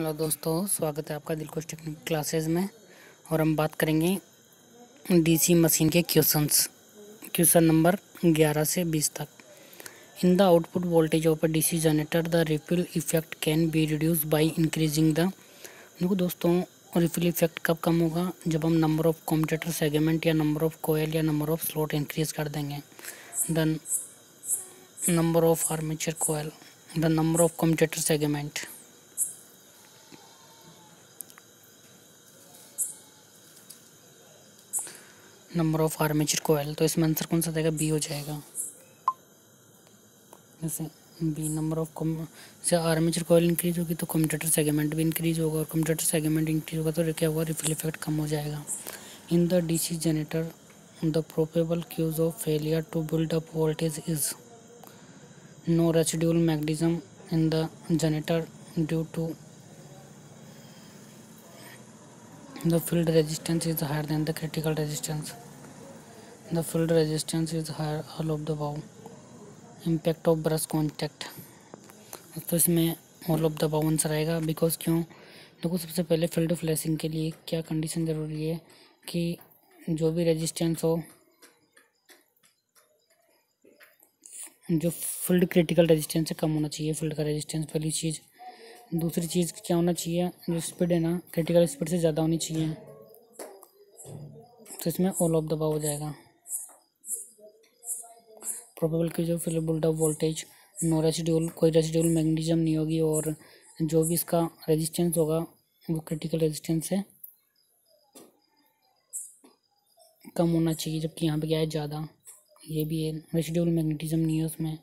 Hello दोस्तों, स्वागत है आपका दिलखुश टेक्निक क्लासेस में। और हम बात करेंगे डीसी मशीन के क्वेश्चन नंबर 11 से 20 तक। In the output voltage of a DC generator the ripple effect can be reduce by increasing the. देखो दोस्तों, रिपल इफेक्ट कब कम होगा? जब हम नंबर ऑफ कम्यूटेटर सेगमेंट या नंबर ऑफ कोयल या नंबर ऑफ स्लॉट इंक्रीज कर देंगे। The number of armature coil, the number of commutator segment, number of armature coil. तो इसमें आंसर कौन सा जाएगा? बी हो जाएगा। जैसे बी नंबर ऑफ से आर्मेचर कोयल इंक्रीज होगी तो कम्यूटेटर सेगमेंट भी इंक्रीज होगा, और कम्यूटेटर सेगमेंट इंक्रीज होगा तो क्या होगा? रिपल इफेक्ट कम हो जाएगा। In the DC generator the probable causes of failure to build up voltage is no residual magnetism in the generator due to the field resistance is higher than the critical resistance, the field resistance is higher all of the above, impact of brush contact. तो इसमें all of the above answer आएगा। Because क्यों? देखो, सबसे पहले field flashing के लिए क्या कंडीशन ज़रूरी है कि जो भी रेजिस्टेंस हो, जो फील्ड क्रिटिकल रेजिस्टेंस से कम होना चाहिए फील्ड का रेजिस्टेंस, पहली चीज़। दूसरी चीज़ क्या होना चाहिए? जो स्पीड है ना, क्रिटिकल स्पीड से ज़्यादा होनी चाहिए। तो इसमें ऑल ऑफ द अबव हो जाएगा। प्रोबेबल की जो field build up voltage, no residual, कोई रेसिडुअल मैग्नेटिज्म नहीं होगी, और जो भी इसका रेजिस्टेंस होगा वो क्रिटिकल रेजिस्टेंस से कम होना चाहिए, जबकि यहाँ पे क्या है? ज़्यादा। ये भी है, रेसिडुअल मैग्नेटिज्म नहीं है उसमें,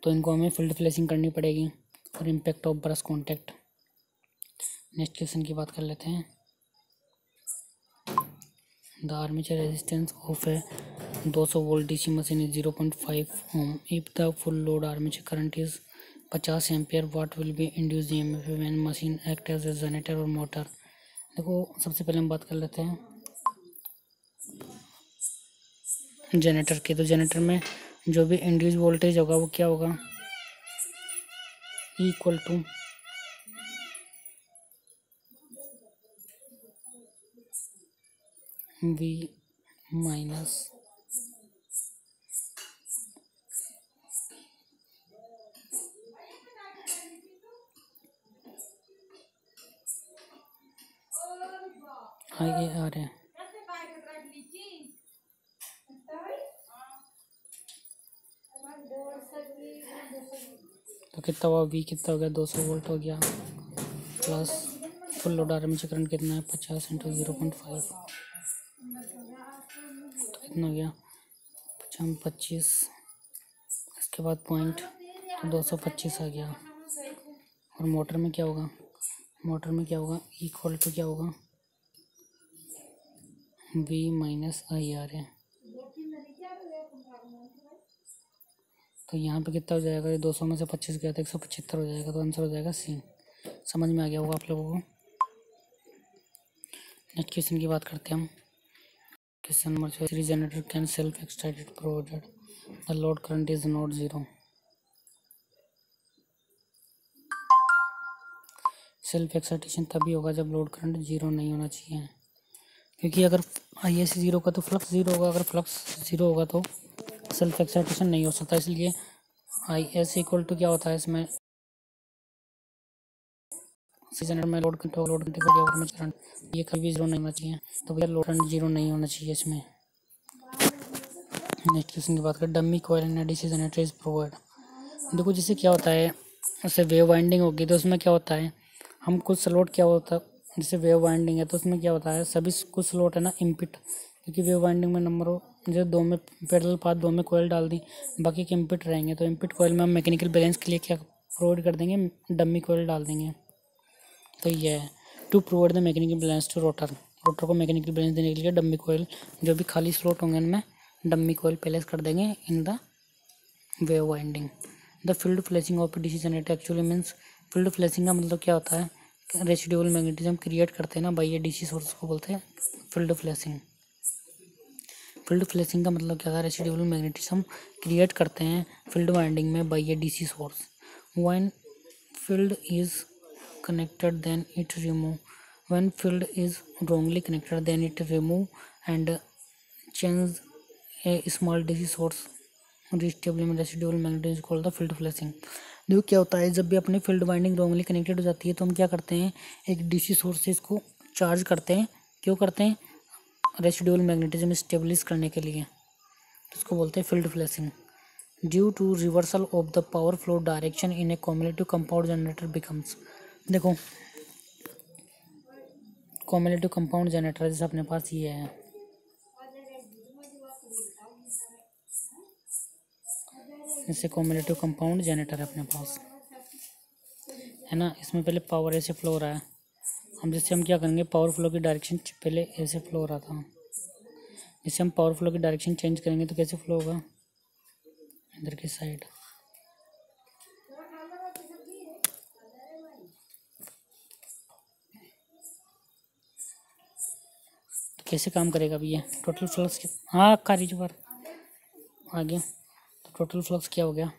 तो इनको हमें फील्ड फ्लैशिंग करनी पड़ेगी। और impact of brush contact. Next question की बात कर लेते हैं। The armature resistance of a 200 volt DC machine is 0.5 ohm. If the full load armature current is 50 ampere, what will be induce EMF when machine act as a generator और motor. देखो, सबसे पहले हम बात कर लेते हैं जनरेटर की। तो जनरेटर में जो भी इंड्यूस वोल्टेज होगा वो क्या होगा? Equal to V minus I A R है। तो कितना हुआ? वी कितना हो गया? 200 वोल्ट हो गया, plus full load armature current कितना है? 50 इंटू 0.5, तो कितना हो गया? 25, इसके बाद पॉइंट, तो 225 आ गया। और मोटर में क्या होगा? मोटर में क्या होगा? इक्वल टू क्या होगा? वी माइनस आई आर है। तो यहाँ पे कितना हो जाएगा? ये 200 में से 25 गया तो 175 हो जाएगा। तो आंसर हो जाएगा सी। समझ में आ गया होगा आप लोगों को। नेक्स्ट क्वेश्चन की बात करते हैं हम। Question number 3, generator can self excited provided the load current is not zero. Self excitation तभी होगा जब लोड करंट जीरो नहीं होना चाहिए, क्योंकि अगर आई एस जीरो का तो फ्लक्स जीरो होगा, अगर फ्लक्स जीरो होगा तो सेल्फ एक्साइटेशन नहीं हो सकता। इसलिए आई एस इक्वल टू क्या होता है इसमें? जनरेटर में लोड करंट होगा, लोड करंट को क्या होगा? करंट, ये कभी भी जीरो नहीं होना चाहिए। तो भैया लोड करंट जीरो नहीं होना चाहिए इसमें। नेक्स्ट क्वेश्चन की बात करें। Dummy coil in DC generator is provide. देखो, जिससे क्या होता है, उससे वेव वाइंडिंग होगी तो उसमें क्या होता है, हम कुछ स्लॉट क्या होता है, जैसे वेव वाइंडिंग है तो उसमें क्या होता है, सभी कुछ स्लॉट है ना इम्पिट, क्योंकि वेव वाइंडिंग में नंबर हो, जैसे दो में पैरेलल पाथ, दो में कोयल डाल दी, बाकी के इम्पिट रहेंगे। तो इम्पिट कोयल में हम मैकेनिकल बैलेंस के लिए क्या प्रोवाइड कर देंगे? डमी कोयल डाल देंगे। तो ये है to provide the mechanical balance to rotor. Rotor को मैकेनिकल बैलेंस देने के लिए डमी कोयल, जो भी खाली स्लॉट होंगे उनमें डमी कोयल प्लेस कर देंगे in the wave winding. The field flashing of DC generator actually means, field flashing का मतलब क्या होता है? रेसिडुअल मैग्नेटिज्म क्रिएट करते हैं ना भाई, ये डीसी सोर्स को बोलते हैं फील्ड फ्लैशिंग। फील्ड फ्लैशिंग का मतलब क्या था? रेसिडुअल मैग्नेटिज्म क्रिएट करते हैं फील्ड वाइंडिंग में by A DC source. When field is connected then it remove when field is wrongly connected then it remove and change a small DC source residual magnetism is called the field flashing. देखो क्या होता है, जब भी अपनी field winding wrongly connected हो जाती है तो हम क्या करते हैं, एक डीसी सोर्स से इसको चार्ज करते हैं। क्यों करते हैं? रेसिडुअल मैग्नेटिज्म स्टेबलिश करने के लिए, तो इसको बोलते हैं field flashing. Due to reversal of the power flow direction in a cumulative compound generator becomes. देखो कॉम्युलेटिव कंपाउंड जनरेटर जैसे अपने पास ये है, जैसे कॉम्युलेटिव कंपाउंड जनरेटर है अपने पास, है ना। इसमें पहले पावर ऐसे फ्लो हो रहा है, हम क्या करेंगे, पावर फ्लो की डायरेक्शन पहले ऐसे फ्लो हो रहा था, जैसे हम पावर फ्लो की डायरेक्शन चेंज करेंगे तो कैसे फ्लो होगा, इधर की साइड। तो कैसे काम करेगा भैया, टोटल फ्लक्स हाँ कारीज पर आ गया, तो टोटल फ्लक्स क्या हो गया,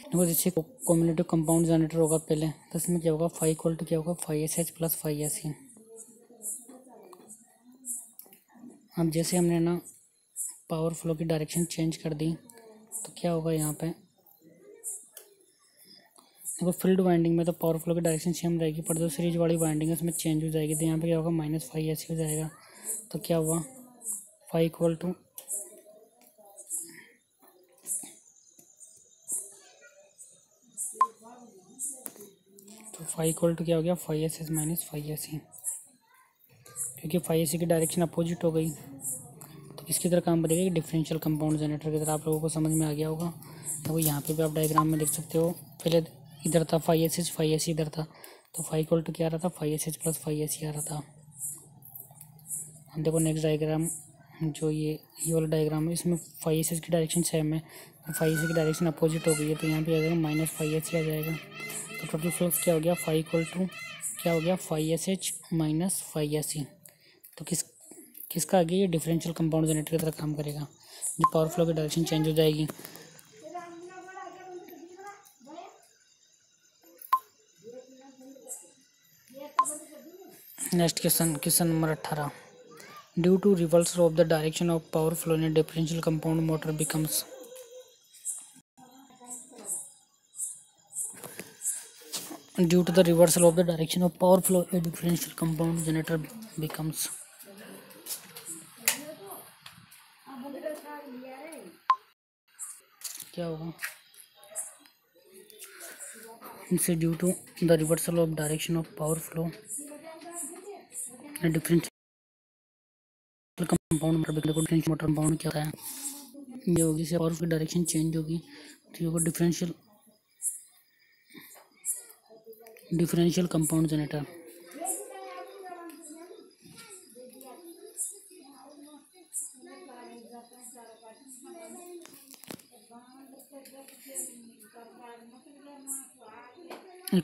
देखो जैसे कॉम्युलेटिव कंपाउंड जनरेटर होगा पहले, तो इसमें क्या होगा, फाई इक्वल टू क्या होगा, phi S H plus phi S E. अब जैसे हमने ना पावर फ्लो की डायरेक्शन चेंज कर दी तो क्या होगा यहाँ पे, देखो फील्ड वाइंडिंग में तो पावर फ्लो की डायरेक्शन सेम रहेगी, पर जो सीरीज वाली वाइंडिंग है उसमें चेंज हो जाएगी, तो यहाँ पे क्या होगा, माइनस फाई एस हो जाएगा। तो क्या हुआ, phi equal to phi equal to क्या हो गया, phi S S minus phi S E, क्योंकि फाई एस ई की डायरेक्शन अपोजिट हो गई। तो किसकी तरह काम करेगा, डिफरेंशियल कंपाउंड जनरेटर की तरह। आप लोगों को समझ में आ गया होगा। तो यहाँ पे भी आप डायग्राम में देख सकते हो, पहले इधर था फाई एस इधर था, तो फाई इक्वल टू क्या आ रहा था, phi S H plus phi S आ रहा था। अब देखो नेक्स्ट डायग्राम, जो ये वाला डायग्राम है, इसमें फाई एस एच की डायरेक्शन सेम है, फाई एस की डायरेक्शन अपोजिट हो गई है, तो यहाँ पे आ जाएगा माइनस फाई एस आ जाएगा। तो टोटल फ्लक्स क्या हो गया, फाई इक्वल टू क्या हो गया, phi S H minus phi S E. तो किसका आगे, ये डिफरेंशियल कंपाउंड जनरेटर की तरह काम करेगा, जो पावर फ्लो की डायरेक्शन चेंज हो जाएगी। Next question number 18। Due to reversal of the direction of power flow in differential compound motor becomes. Due to the reversal of the direction of power flow a differential compound generator becomes. क्या होगा, इनसे due to the reversal of direction of power flow differential compound motor differential motor compound क्या होता है, ये होगी से power की डायरेक्शन चेंज होगी, तो ये होगा differential compound generator.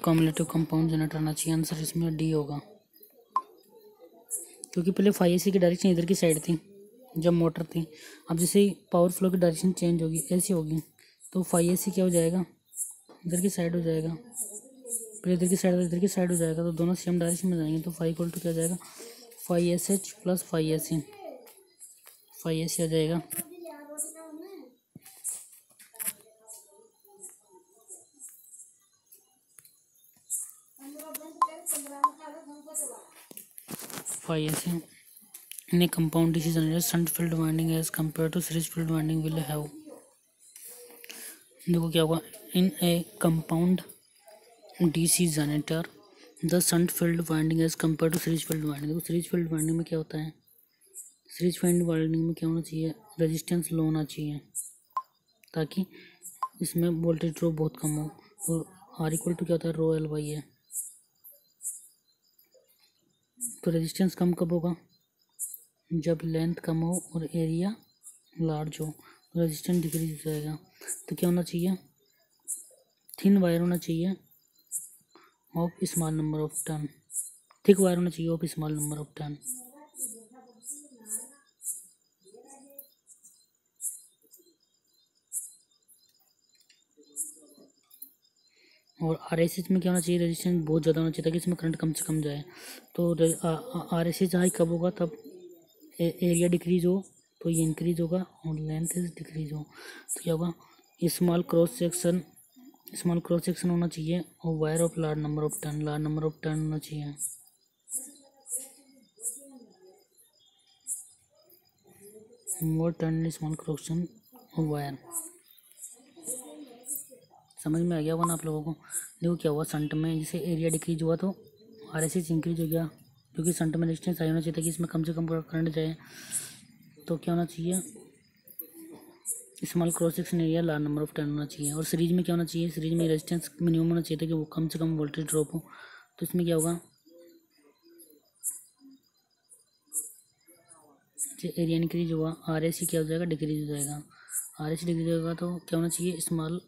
Cumulative compound generator आना चाहिए, आंसर इसमें डी होगा, क्योंकि पहले फाई एस की डायरेक्शन इधर की साइड थी जब मोटर थी। अब जैसे ही पावर फ्लो की डायरेक्शन चेंज होगी, ऐसी होगी, तो फाई एस क्या हो जाएगा, इधर की साइड हो जाएगा, पहले इधर की साइड हो जाएगा, तो दोनों सेम डायरेक्शन में जाएंगे, तो फाई इक्वल टू क्या हो जाएगा, phi S H plus phi S E, phi S आ जाएगा। Phi S in a compound DC generator shunt field winding as compared to series field winding will have। देखो क्या होगा, in a compound DC generator the shunt field winding as compared to series field winding। देखो series field winding में क्या होता है, series field winding में क्या होना चाहिए, रेजिस्टेंस लो होना चाहिए, ताकि इसमें वोल्टेज ड्रॉप बहुत कम हो। और आर इक्वल टू क्या होता है, रो एल वाई है। तो रेजिस्टेंस कम कब होगा, जब लेंथ कम हो और एरिया लार्ज हो, तो रेजिस्टेंस डिक्रीज हो जाएगा। तो क्या होना चाहिए, थिन वायर होना चाहिए of small number of turn, thick wire होना चाहिए of small number of turn. और आर एस एच में क्या होना चाहिए, रेजिस्टेंस बहुत ज़्यादा होना चाहिए ताकि इसमें करंट कम से कम जाए। तो आर एस एच हाई कब होगा, तब एरिया डिक्रीज हो तो ये इंक्रीज होगा, और लेंथ डिक्रीज हो तो क्या होगा, स्मॉल क्रॉस सेक्शन होना चाहिए, और wire of large number of turn होना चाहिए। मोर टर्न स्मॉल क्रॉस सेक्शन और वायर। समझ में आ गया होगा ना आप लोगों को। देखो क्या हुआ, संट में जैसे एरिया डिक्रीज हुआ तो आर एस एच इंक्रीज हो गया, क्योंकि संट में रेजिस्टेंस हाई होना चाहिए ताकि इसमें कम से कम करंट जाए। तो क्या होना चाहिए, small cross section area large number of turn होना चाहिए। और सीरीज में क्या होना चाहिए, सीरीज में रेजिस्टेंस मिनिमम होना चाहिए ताकि वो कम से कम वोल्टेज ड्रॉप हो। तो इसमें क्या होगा, एरिया इंक्रीज हुआ, आर एस सी क्या हो जाएगा, डिक्रीज हो जाएगा। आर एस सी डिक्रीज होगा तो क्या होना चाहिए, स्मॉल